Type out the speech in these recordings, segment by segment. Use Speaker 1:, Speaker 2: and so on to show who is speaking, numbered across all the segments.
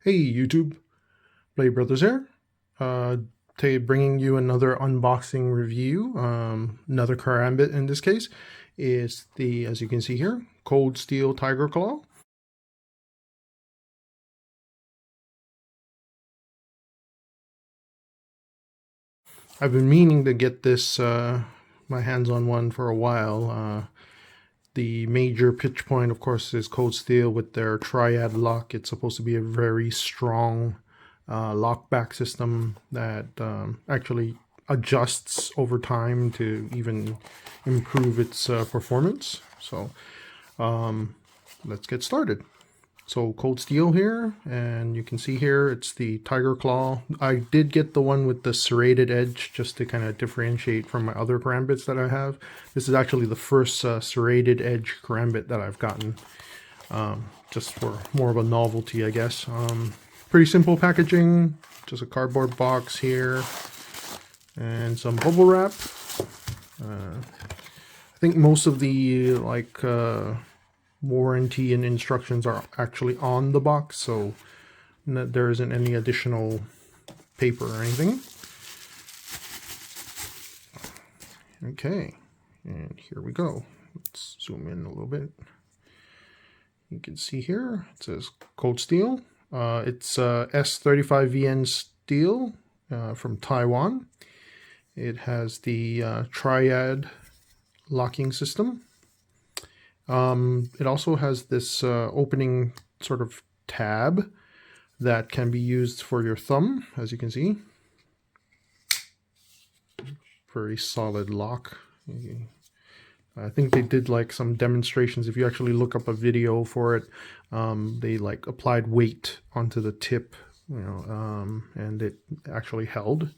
Speaker 1: Hey YouTube, Blade Brothers here. Today bringing you another unboxing review. Another karambit in this case is the, as you can see here, Cold Steel Tiger Claw. I've been meaning to get this, my hands on one for a while. The major pitch point, of course, is Cold Steel with their triad lock. It's supposed to be a very strong lockback system that actually adjusts over time to even improve its performance. So let's get started. So Cold Steel here, and you can see here it's the Tiger Claw. I did get the one with the serrated edge just to kind of differentiate from my other karambits that I have. This is actually the first serrated edge karambit that I've gotten, just for more of a novelty, I guess. Pretty simple packaging, just a cardboard box here, and some bubble wrap. I think most of the warranty and instructions are actually on the box, so there isn't any additional paper or anything. Okay, and here we go. Let's zoom in a little bit. You can see here it says Cold Steel. It's S35VN steel from Taiwan. It has the triad locking system. It also has this opening sort of tab that can be used for your thumb, as you can see. Very solid lock. I think they did like some demonstrations. If you actually look up a video for it, they like applied weight onto the tip, you know, and it actually held.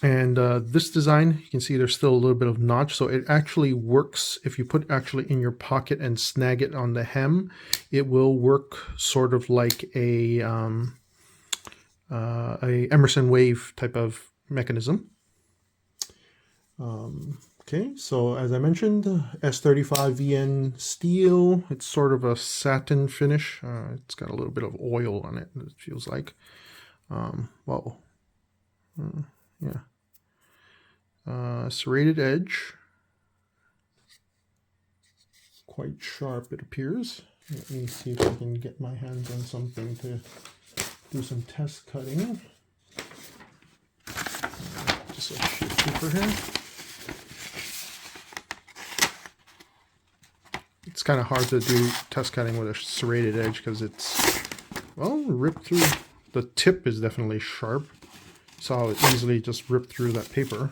Speaker 1: And this design, you can see there's still a little bit of notch, so it actually works. If you put actually in your pocket and snag it on the hem, it will work sort of like a Emerson wave type of mechanism. Okay, so as I mentioned, S35VN steel. It's sort of a satin finish. It's got a little bit of oil on it, it feels like. Whoa. Yeah. Serrated edge, quite sharp it appears. Let me see if I can get my hands on something to do some test cutting. Just a sheet of paper here. It's kind of hard to do test cutting with a serrated edge because it's, well, ripped through. The tip is definitely sharp, so how it easily just ripped through that paper.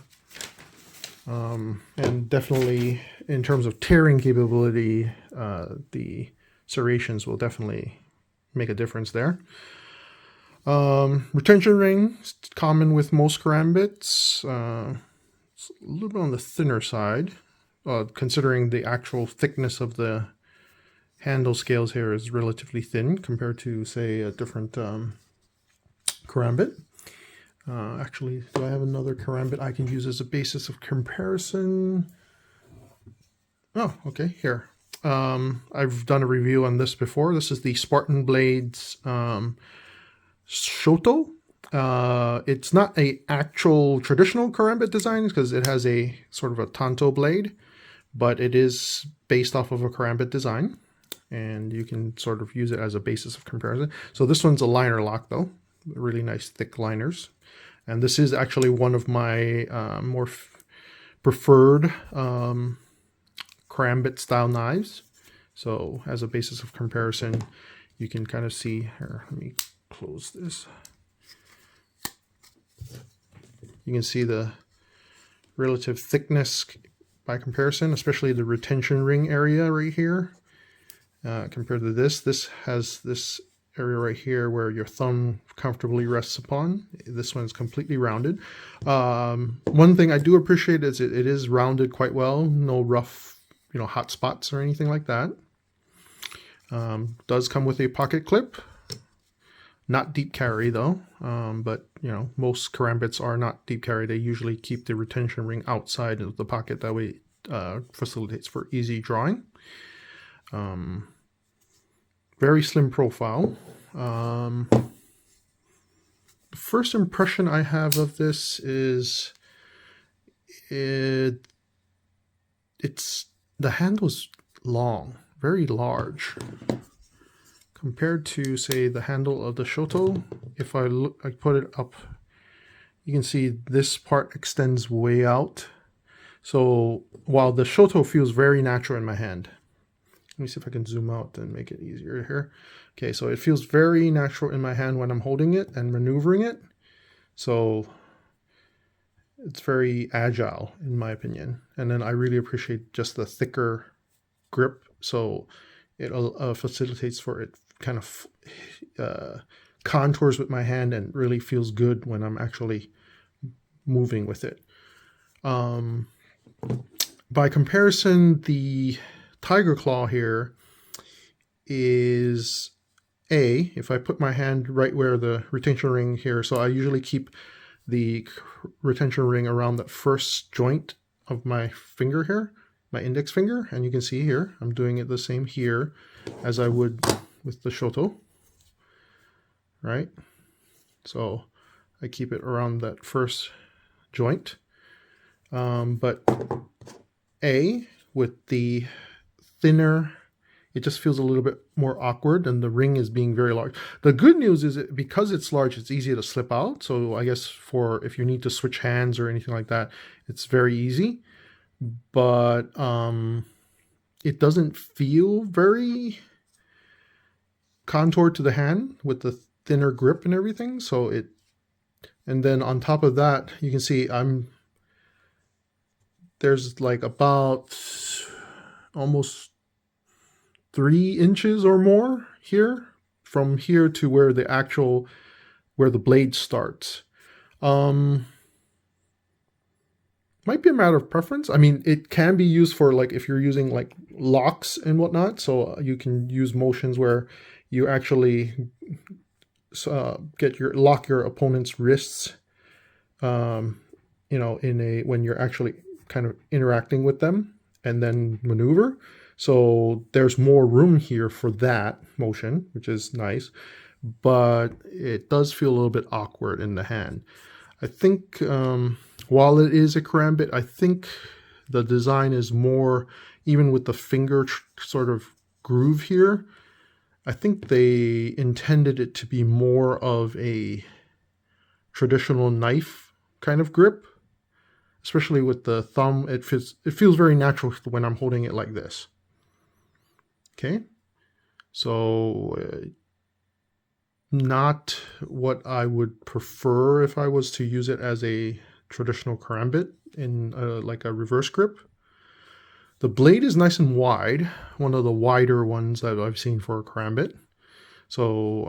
Speaker 1: And definitely in terms of tearing capability, the serrations will definitely make a difference there. Retention ring is common with most karambits. It's a little bit on the thinner side, considering the actual thickness of the handle scales here is relatively thin compared to, say, a different karambit. Actually, do I have another karambit I can use as a basis of comparison? Oh, okay, here. I've done a review on this before. This is the Spartan Blades Shoto. It's not an actual traditional karambit design because it has a sort of a tanto blade, but it is based off of a karambit design, and you can sort of use it as a basis of comparison. So this one's a liner lock though, really nice thick liners. And this is actually one of my more preferred karambit style knives. So as a basis of comparison, you can kind of see here. Let me close this. You can see the relative thickness by comparison, especially the retention ring area right here. Compared to this, this has this area right here where your thumb comfortably rests upon. This one's completely rounded. One thing I do appreciate is it is rounded quite well. No rough, hot spots or anything like that. Does come with a pocket clip. Not deep carry though, but most karambits are not deep carry. They usually keep the retention ring outside of the pocket. That way it facilitates for easy drawing. very slim profile. The first impression I have of this is it's the handle's long, very large compared to, say, the handle of the Shoto. If I put it up, you can see this part extends way out. So while the Shoto feels very natural in my hand, let me see if I can zoom out and make it easier here. Okay, so it feels very natural in my hand when I'm holding it and maneuvering it. So it's very agile in my opinion. And then I really appreciate just the thicker grip. So it facilitates for it kind of contours with my hand and really feels good when I'm actually moving with it. By comparison, the Tiger Claw here is if I put my hand right where the retention ring here, so I usually keep the retention ring around the first joint of my finger here, my index finger, and you can see here, I'm doing it the same here as I would with the Shoto, right? So I keep it around that first joint. But with the thinner, it just feels a little bit more awkward, and the ring is being very large. The good news is because it's large, it's easy to slip out. So I guess for if you need to switch hands or anything like that, it's very easy. But it doesn't feel very contoured to the hand with the thinner grip and everything. So and then on top of that, you can see there's like about almost 3 inches or more here, from here to where the blade starts. Might be a matter of preference. I mean, it can be used for like if you're using like locks and whatnot. So you can use motions where you actually lock your opponent's wrists, when you're actually kind of interacting with them and then maneuver. So there's more room here for that motion, which is nice, but it does feel a little bit awkward in the hand. I think while it is a karambit, I think the design is more, even with the finger sort of groove here, I think they intended it to be more of a traditional knife kind of grip, especially with the thumb. It feels very natural when I'm holding it like this. Okay, so not what I would prefer if I was to use it as a traditional karambit in like a reverse grip. The blade is nice and wide, one of the wider ones that I've seen for a karambit. So,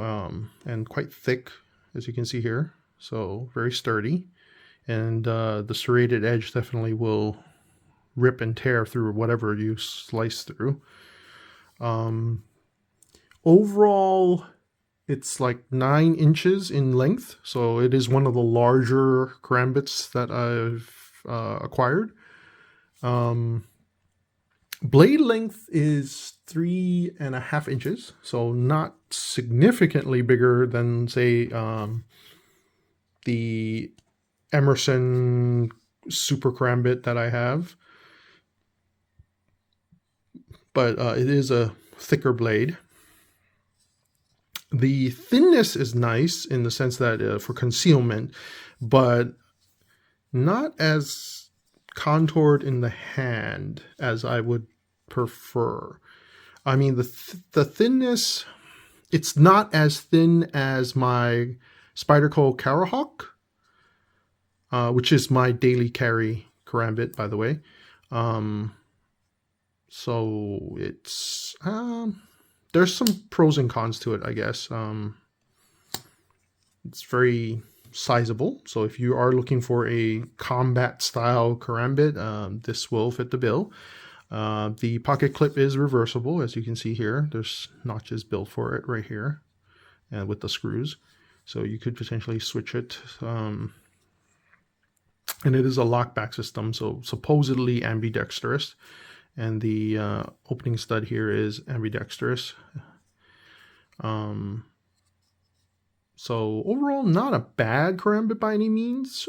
Speaker 1: and quite thick, as you can see here. So very sturdy. And the serrated edge definitely will rip and tear through whatever you slice through. Overall, it's like 9 inches in length. So it is one of the larger karambits that I've acquired. Blade length is 3.5 inches, so not significantly bigger than, say, the Emerson Super Karambit that I have. But it is a thicker blade. The thinness is nice in the sense that for concealment, but not as contoured in the hand as I would prefer. I mean, the thinness, it's not as thin as my Spyderco Carahawk, which is my daily carry karambit, by the way. So it's there's some pros and cons to it, I guess. It's very sizable, so if you are looking for a combat style karambit, this will fit the bill. The pocket clip is reversible, as you can see here. There's notches built for it right here, and with the screws, so you could potentially switch it. And it is a lockback system, so supposedly ambidextrous. And the opening stud here is ambidextrous. So overall, not a bad karambit by any means.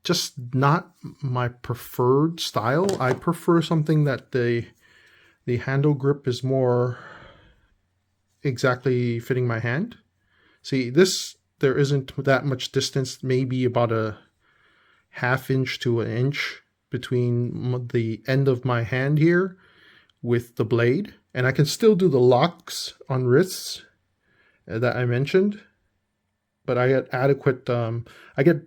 Speaker 1: Just not my preferred style. I prefer something that the handle grip is more exactly fitting my hand. See, this, there isn't that much distance, maybe about a ½ inch to an inch between the end of my hand here with the blade. And I can still do the locks on wrists that I mentioned, but I get adequate, I get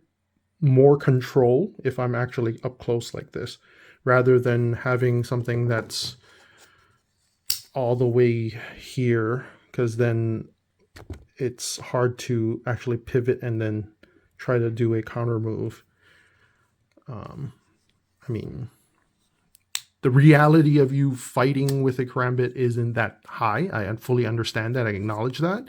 Speaker 1: more control if I'm actually up close like this, rather than having something that's all the way here, because then it's hard to actually pivot and then try to do a counter move. I mean, the reality of you fighting with a karambit isn't that high. I fully understand that. I acknowledge that.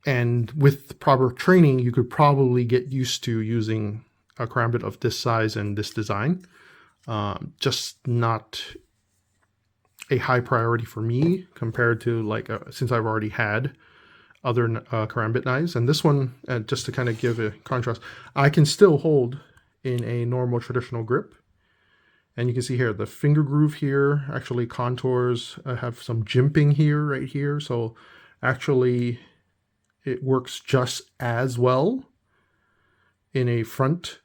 Speaker 1: And with proper training, you could probably get used to using a karambit of this size and this design. Just not a high priority for me compared to, like, since I've already had other karambit knives. And this one, just to kind of give a contrast, I can still hold in a normal traditional grip. And you can see here, the finger groove here actually contours. I have some jimping here, right here. So actually, it works just as well in a front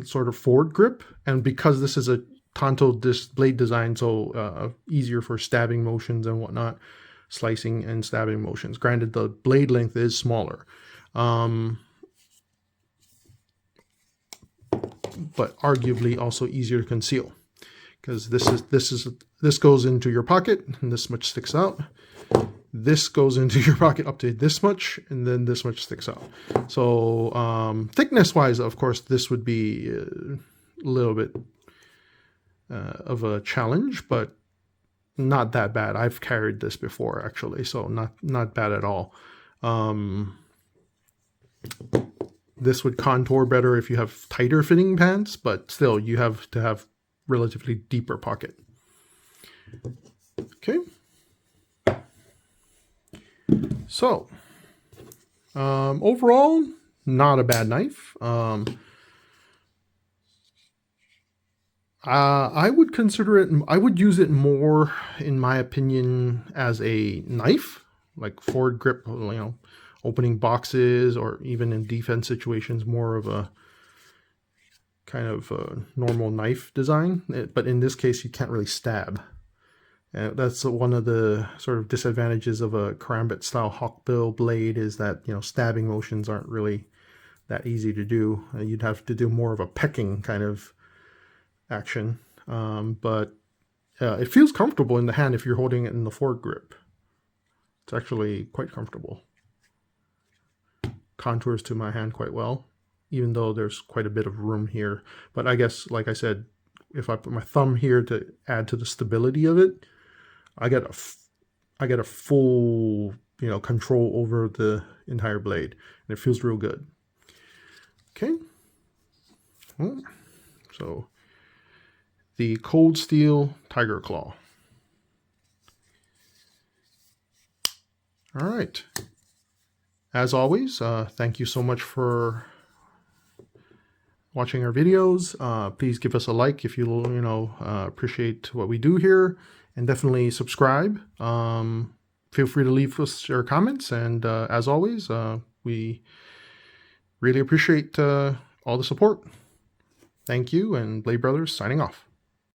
Speaker 1: sort of forward grip. And because this is a Tonto blade design, so easier for stabbing motions and whatnot, slicing and stabbing motions. Granted, the blade length is smaller, but arguably also easier to conceal, because this goes into your pocket and this much sticks out. This goes into your pocket up to this much, and then this much sticks out. So thickness wise, of course, this would be a little bit of a challenge, but not that bad. I've carried this before, actually, so not bad at all. This would contour better if you have tighter fitting pants, but still, you have to have relatively deeper pocket. Okay. So, overall, not a bad knife. I would consider it, I would use it more, in my opinion, as a knife, like forward grip, you know, opening boxes, or even in defense situations, more of a kind of a normal knife design. But in this case, you can't really stab. That's one of the sort of disadvantages of a karambit style hawkbill blade, is that, you know, stabbing motions aren't really that easy to do. You'd have to do more of a pecking kind of action, but it feels comfortable in the hand if you're holding it in the forward grip. It's actually quite comfortable. Contours to my hand quite well, even though there's quite a bit of room here. But I guess, like I said, if I put my thumb here to add to the stability of it, I get a full, you know, control over the entire blade, and it feels real good. Okay, well, so the Cold Steel Tiger Claw. All right. As always, thank you so much for watching our videos. Please give us a like if you appreciate what we do here, and definitely subscribe. Feel free to leave us your comments, and as always, we really appreciate all the support. Thank you, and Blade Brothers signing off.